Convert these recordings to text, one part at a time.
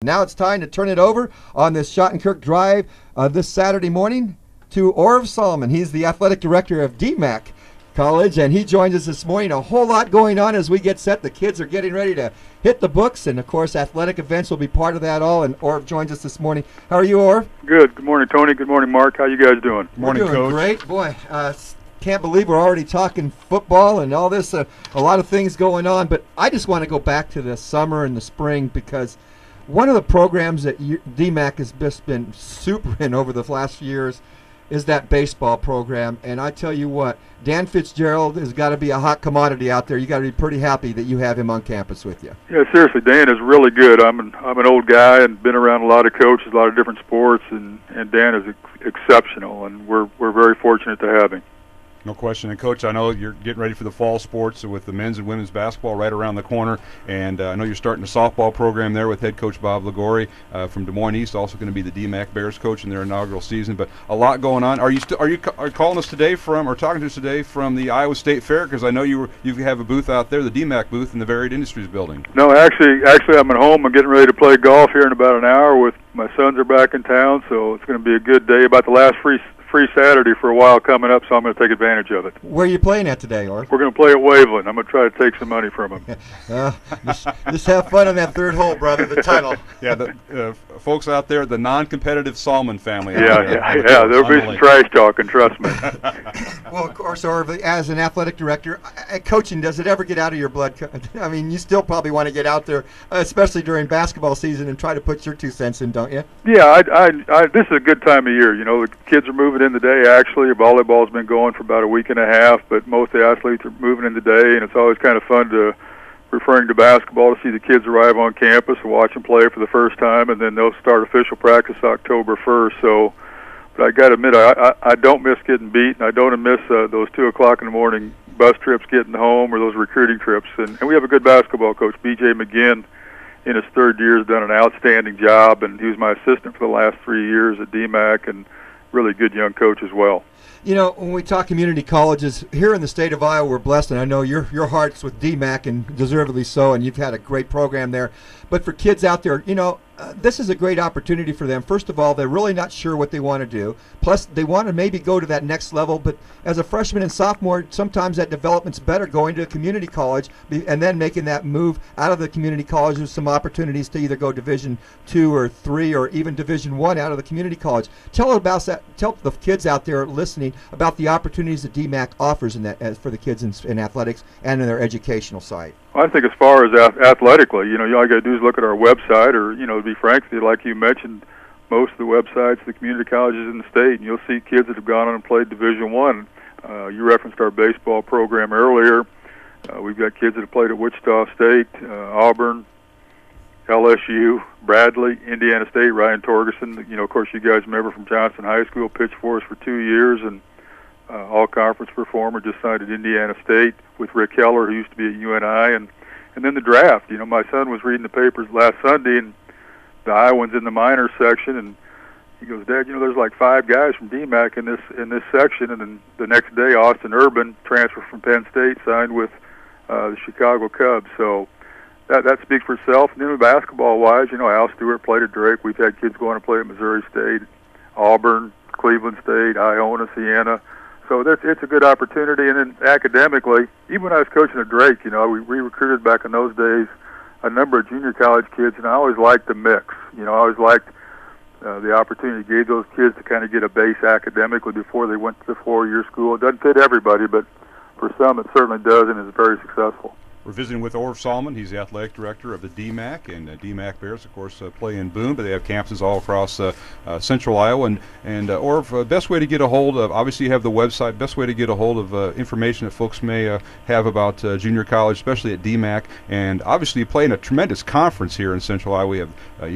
Now it's time to turn it over on this Schottenkirk Drive this Saturday morning to Orv Salmon. He's the athletic director of DMACC College, and he joins us this morning. A whole lot going on as we get set. The kids are getting ready to hit the books, and of course athletic events will be part of that all, and Orv joins us this morning. How are you, Orv? Good. Good morning, Tony. Good morning, Mark. How you guys doing? Morning, Coach. Doing great. Boy, can't believe we're already talking football and all this, a lot of things going on, but I just want to go back to the summer and the spring, because one of the programs that DMACC has just been super in over the last few years is that baseball program. And I tell you what, Dan Fitzgerald has got to be a hot commodity out there. You got to be pretty happy that you have him on campus with you. Yeah, seriously, Dan is really good. I'm an old guy and been around a lot of coaches, a lot of different sports, and Dan is exceptional, and we're very fortunate to have him. No question. And, Coach, I know you're getting ready for the fall sports with the men's and women's basketball right around the corner. And I know you're starting a softball program there with head coach Bob Ligori from Des Moines East, also going to be the DMACC Bears coach in their inaugural season. But a lot going on. Are you calling us today from, or talking to us today from the Iowa State Fair? Because I know you have a booth out there, the DMACC booth in the Varied Industries building. No, actually, I'm at home. I'm getting ready to play golf here in about an hour. With my sons are back in town, so it's going to be a good day. About the last free Saturday for a while coming up, so I'm going to take advantage of it. Where are you playing at today, Orv? We're going to play at Waveland. I'm going to try to take some money from them. Just have fun on that third hole, brother, the tunnel. Yeah, the folks out there, the non-competitive Salmon family. Yeah. There'll be some trash talking, trust me. Well, of course, Orv, as an athletic director, coaching, does it ever get out of your blood? I mean, you still probably want to get out there, especially during basketball season, and try to put your 2 cents in, don't you? Yeah, this is a good time of year. You know, the kids are moving in today. Actually, volleyball's been going for about a week and a half, but most of the athletes are moving in today, and it's always kind of fun to, referring to basketball, to see the kids arrive on campus and watch them play for the first time, and then they'll start official practice October 1st. So, but I got to admit, I don't miss getting beat, and I don't miss those 2 o'clock in the morning bus trips getting home, or those recruiting trips. And we have a good basketball coach, B.J. McGinn. In his 3rd year, has done an outstanding job, and he was my assistant for the last 3 years at DMACC, and really good young coach as well. You know, when we talk community colleges, here in the state of Iowa, we're blessed, and I know your heart's with DMACC, and deservedly so, and you've had a great program there. But for kids out there, you know, this is a great opportunity for them. First of all, they're really not sure what they want to do. Plus, they want to maybe go to that next level. But as a freshman and sophomore, sometimes that development's better, going to a community college and then making that move out of the community college with some opportunities to either go Division II or III or even Division I out of the community college. Tell about that. Tell the kids out there listening about the opportunities that DMACC offers in that, for the kids in athletics and in their educational side. Well, I think as far as athletically, you know, all you got to do is look at our website, or, you know, to be frank with you, like you mentioned, most of the websites, the community colleges in the state, and you'll see kids that have gone on and played Division I. You referenced our baseball program earlier. We've got kids that have played at Wichita State, Auburn, LSU, Bradley, Indiana State, Ryan Torgerson. You know, of course, you guys remember from Johnson High School, pitched for us for 2 years, and all-conference performer, just signed at Indiana State with Rick Keller, who used to be at UNI, and then the draft. You know, my son was reading the papers last Sunday, and the Iowans in the minors section, and he goes, "Dad, you know, there's like 5 guys from DMACC in this section." And then the next day, Austin Urban, transfer from Penn State, signed with the Chicago Cubs. So that speaks for itself. And then basketball-wise, you know, Al Stewart played at Drake. We've had kids going to play at Missouri State, Auburn, Cleveland State, Iona, Siena. So it's a good opportunity. And then academically, even when I was coaching at Drake, you know, we recruited back in those days a number of junior college kids, and I always liked the mix. You know, I always liked the opportunity it gave those kids to kind of get a base academically before they went to the 4-year school. It doesn't fit everybody, but for some it certainly does, and is very successful. We're visiting with Orv Salmon. He's the athletic director of the DMACC, and DMACC Bears, of course, play in Boone, but they have campuses all across central Iowa. And Orv, best way to get a hold of, obviously you have the website, best way to get a hold of information that folks may have about junior college, especially at DMACC. And obviously you play in a tremendous conference here in central Iowa. You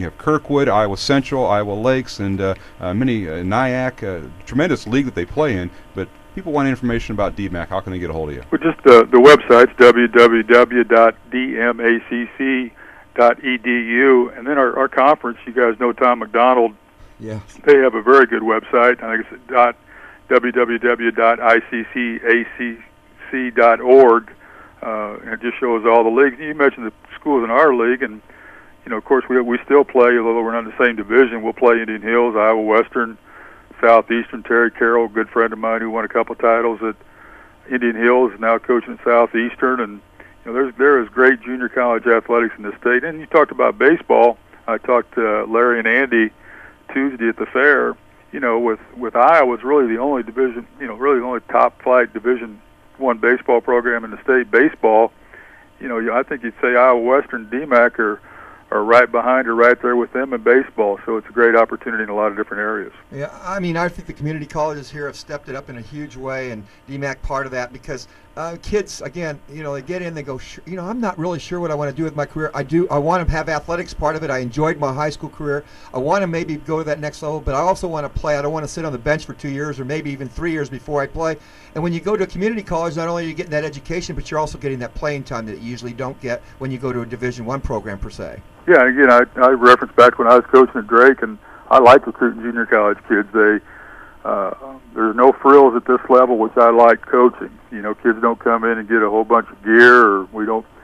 have Kirkwood, Iowa Central, Iowa Lakes, and many NIAC, tremendous league that they play in. But people want information about DMACC. How can they get a hold of you? Well, just the website's www.dmacc.edu, and then our conference. You guys know Tom McDonald. Yeah. They have a very good website. I think it's www.iccacc.org, and it just shows all the leagues. You mentioned the schools in our league, and of course, we still play, although we're not in the same division. We'll play Indian Hills, Iowa Western, Southeastern. Terry Carroll, a good friend of mine who won a couple titles at Indian Hills, is now coaching at Southeastern. And there is great junior college athletics in the state. And you talked about baseball. I talked to Larry and Andy Tuesday at the fair. With Iowa, it's really the only division, really the only top flight Division I baseball program in the state. Baseball, I think you'd say Iowa Western, DMACC are right behind or right there with them in baseball. So it's a great opportunity in a lot of different areas. Yeah, I mean, I think the community colleges here have stepped it up in a huge way, and DMACC part of that, because kids, again, they get in, they go, I'm not really sure what I want to do with my career. I want to have athletics part of it. I enjoyed my high school career. I want to maybe go to that next level, but I also want to play. I don't want to sit on the bench for 2 years or maybe even 3 years before I play. And when you go to a community college, not only are you getting that education, but you're also getting that playing time that you usually don't get when you go to a Division I program per se. Yeah, again, I referenced back when I was coaching at Drake, and I like recruiting junior college kids. There's no frills at this level, which I like coaching. Kids don't come in and get a whole bunch of gear, or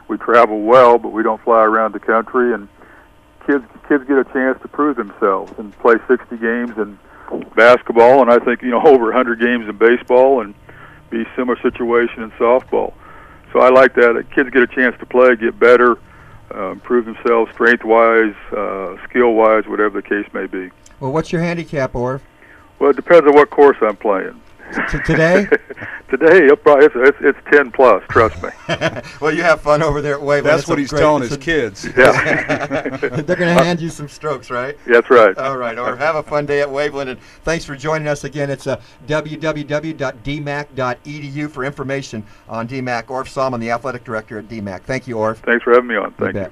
we travel well, but we don't fly around the country. And kids get a chance to prove themselves and play 60 games in basketball, and I think over 100 games in baseball, and be a similar situation in softball. So I like that. Kids get a chance to play, get better, improve themselves strength-wise, skill-wise, whatever the case may be. Well, what's your handicap, Orv? Well, it depends on what course I'm playing. Today? Today, it's 10 plus. Trust me. Well, you have fun over there at Waveland. That's what he's telling his kids. Yeah. They're going to hand you some strokes, right? That's right. All right, Orv. Have a fun day at Waveland, and thanks for joining us again. It's www.dmac.edu for information on DMACC. Orv Salmon, the athletic director at DMACC. Thank you, Orv. Thanks for having me on. Thank you.